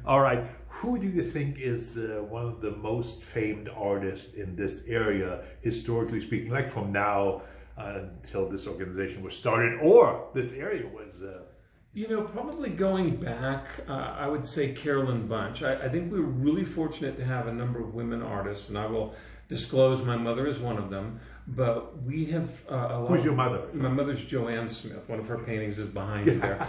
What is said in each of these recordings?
All right. Who do you think is one of the most famed artists in this area, historically speaking, like from now until this organization was started, or this area was? Probably going back, I would say Carolyn Bunch. I think we were really fortunate to have a number of women artists, and I will disclose my mother is one of them. But we have a lot. Who's your mother? My mother's Joanne Smith. One of her paintings is behind you there.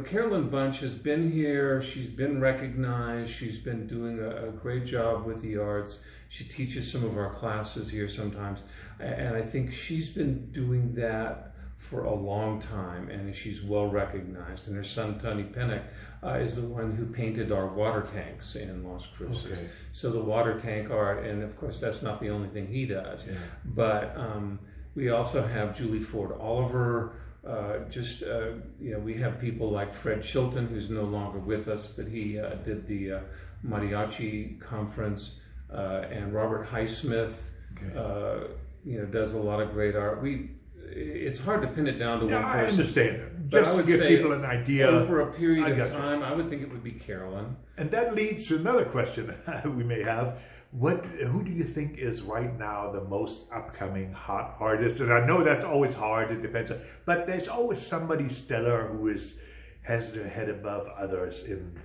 Carolyn Bunch has been here. She's been recognized. She's been doing a great job with the arts. She teaches some of our classes here sometimes, and I think she's been doing that for a long time, and she's well recognized. And her son Tony Pennick is the one who painted our water tanks in Las Cruces. Okay. So the water tank art, and of course that's not the only thing he does. Yeah. But we also have Julie Ford Oliver. We have people like Fred Chilton, who's no longer with us, but he did the mariachi conference, and Robert Highsmith. Okay. Does a lot of great art. It's hard to pin it down to one person. I understand it. Just to give people an idea. Over a period of time, I would think it would be Carolyn. And that leads to another question we may have. Who do you think is right now the most upcoming hot artist? And I know that's always hard, it depends. But there's always somebody stellar who has their head above others in...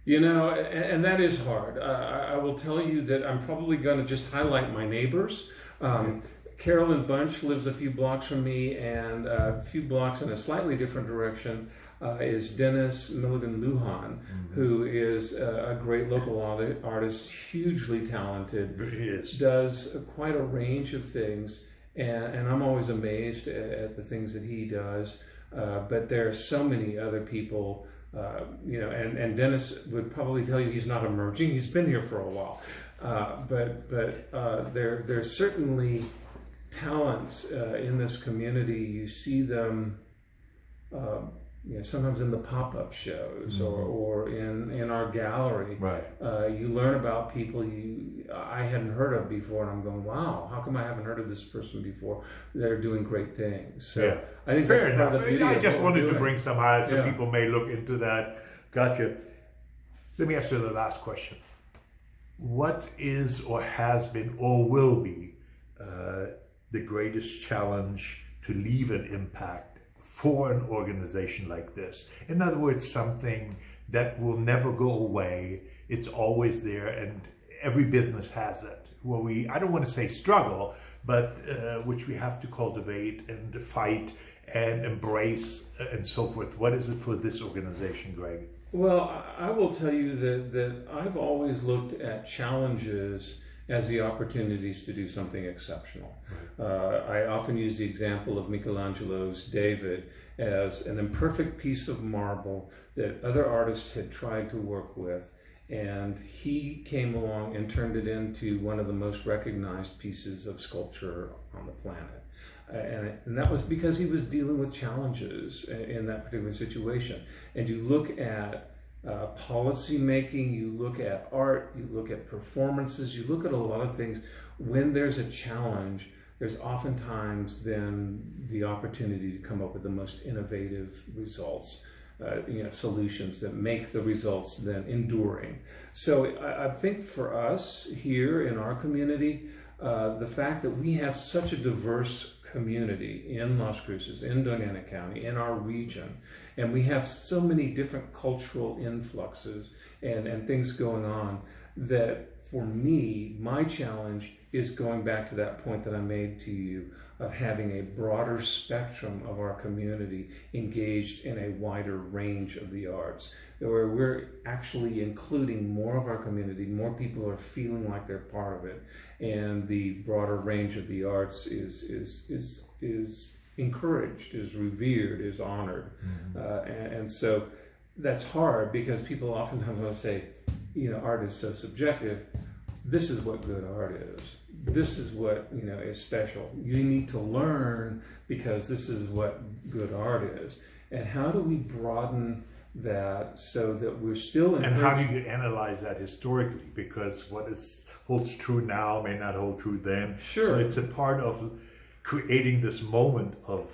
and that is hard. I will tell you that I'm probably going to just highlight my neighbors. Okay. Carolyn Bunch lives a few blocks from me, and a few blocks in a slightly different direction is Dennis Milligan Lujan, who is a great local artist, hugely talented. He is. Does quite a range of things, and I'm always amazed at the things that he does. But there are so many other people, and Dennis would probably tell you he's not emerging. He's been here for a while. But there's certainly talents in this community. You see them sometimes in the pop-up shows or in our gallery. Right. You learn about people I hadn't heard of before, and I'm going, wow, how come I haven't heard of this person before? They're doing great things. So yeah. I think fair that's enough. Part of the beauty I just wanted to bring some highlights so people may look into that. Gotcha. Let me ask you the last question. What is or has been or will be the greatest challenge to leave an impact for an organization like this? In other words, something that will never go away. It's always there, and every business has it. I don't want to say struggle, but which we have to cultivate and fight and embrace and so forth. What is it for this organization, Greg? Well, I will tell you that I've always looked at challenges as the opportunities to do something exceptional. Right. I often use the example of Michelangelo's David as an imperfect piece of marble that other artists had tried to work with, and he came along and turned it into one of the most recognized pieces of sculpture on the planet. And that was because he was dealing with challenges in that particular situation. And you look at policy making, you look at art, you look at performances, you look at a lot of things. When there's a challenge, there's oftentimes then the opportunity to come up with the most innovative results, solutions that make the results then enduring. So I think for us here in our community, the fact that we have such a diverse community in Las Cruces, in Doña Ana County, in our region, and we have so many different cultural influxes and things going on, that for me, my challenge is going back to that point that I made to you of having a broader spectrum of our community engaged in a wider range of the arts, where we're actually including more of our community, more people are feeling like they're part of it, and the broader range of the arts is encouraged, is revered, is honored. And so that's hard, because people oftentimes want to say, art is so subjective. This is what good art is. This is what is special. You need to learn, because this is what good art is. And how do we broaden that so that we're still and how do you analyze that historically? Because what holds true now may not hold true then. Sure. So it's a part of creating this moment of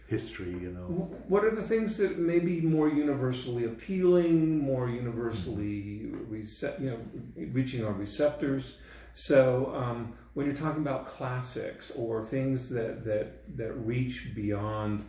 history, you know. What are the things that may be more universally appealing, more universally reaching our receptors? So when you're talking about classics or things that reach beyond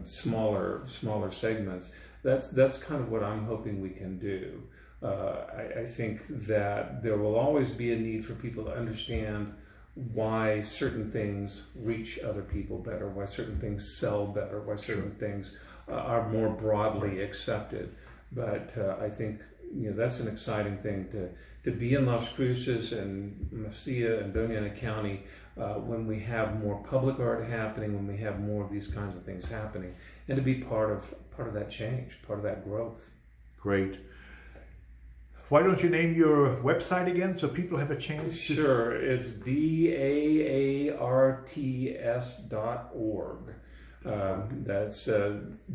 smaller segments, that's kind of what I'm hoping we can do. I think that there will always be a need for people to understand why certain things reach other people better, why certain things sell better, why certain things are more broadly accepted. But I think that's an exciting thing to be in Las Cruces and Mesilla and Doña Ana County when we have more public art happening, when we have more of these kinds of things happening, and to be part of that change, part of that growth. Great. Why don't you name your website again so people have a chance to... Sure, it's DAARTS.org. That's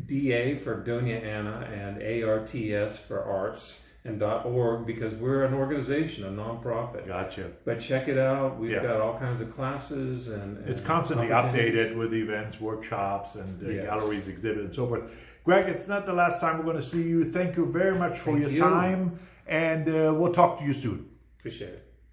DA for Doña Ana and ARTS for Arts and .org because we're an organization, a nonprofit. Gotcha. But check it out. We've got all kinds of classes and it's constantly updated with events, workshops, and galleries, exhibits, and so forth. Greg, it's not the last time we're going to see you. Thank you very much for your time. And we'll talk to you soon. Appreciate it.